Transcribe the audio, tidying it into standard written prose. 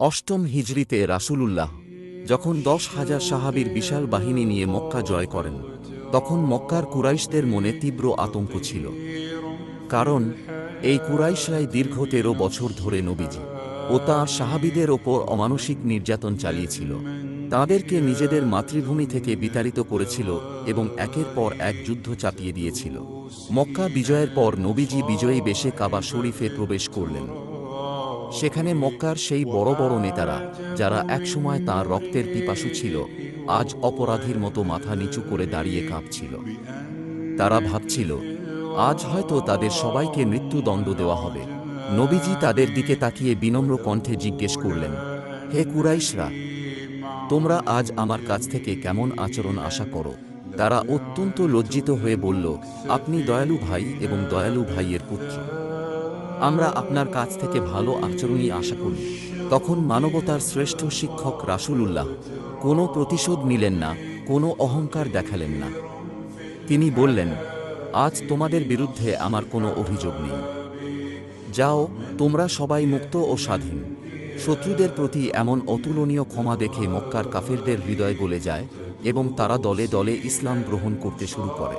অষ্টম হিজরিতে রাসূলুল্লাহ যখন 10,000 সাহাবীর বিশাল বাহিনী নিয়ে মক্কা জয় করেন, তখন মক্কার কুরাইশদের মনে তীব্র আতঙ্ক ছিল। কারণ এই কুরাইশরাই দীর্ঘ 13 বছর ধরে নবীজি ও তাঁর সাহাবীদের ওপর অমানসিক নির্যাতন চালিয়েছিল। তাঁদেরকে নিজেদের মাতৃভূমি থেকে বিতাড়িত করেছিল এবং একের পর এক যুদ্ধ চাপিয়ে দিয়েছিল। মক্কা বিজয়ের পর নবীজি বিজয়ী বেশে কাবা শরীফে প্রবেশ করলেন। সেখানে মক্কার সেই বড় বড় নেতারা, যারা একসময় তাঁর রক্তের পিপাসু ছিল, আজ অপরাধীর মতো মাথা নিচু করে দাঁড়িয়ে কাঁপছিল। তারা ভাবছিল, আজ হয়তো তাদের সবাইকে মৃত্যুদণ্ড দেওয়া হবে। নবীজি তাদের দিকে তাকিয়ে বিনম্র কণ্ঠে জিজ্ঞেস করলেন, হে কুরাইশরা, তোমরা আজ আমার কাছ থেকে কেমন আচরণ আশা করো? তারা অত্যন্ত লজ্জিত হয়ে বলল, আপনি দয়ালু ভাই এবং দয়ালু ভাইয়ের পুত্র। আমরা আপনার কাছ থেকে ভালো আচরণই আশা করি। তখন মানবতার শ্রেষ্ঠ শিক্ষক রাসূলুল্লাহ কোনো প্রতিশোধ নিলেন না, কোনো অহংকার দেখালেন না। তিনি বললেন, আজ তোমাদের বিরুদ্ধে আমার কোনো অভিযোগ নেই। যাও, তোমরা সবাই মুক্ত ও স্বাধীন। শত্রুদের প্রতি এমন অতুলনীয় ক্ষমা দেখে মক্কার কাফিরদের হৃদয় গলে যায় এবং তারা দলে দলে ইসলাম গ্রহণ করতে শুরু করে।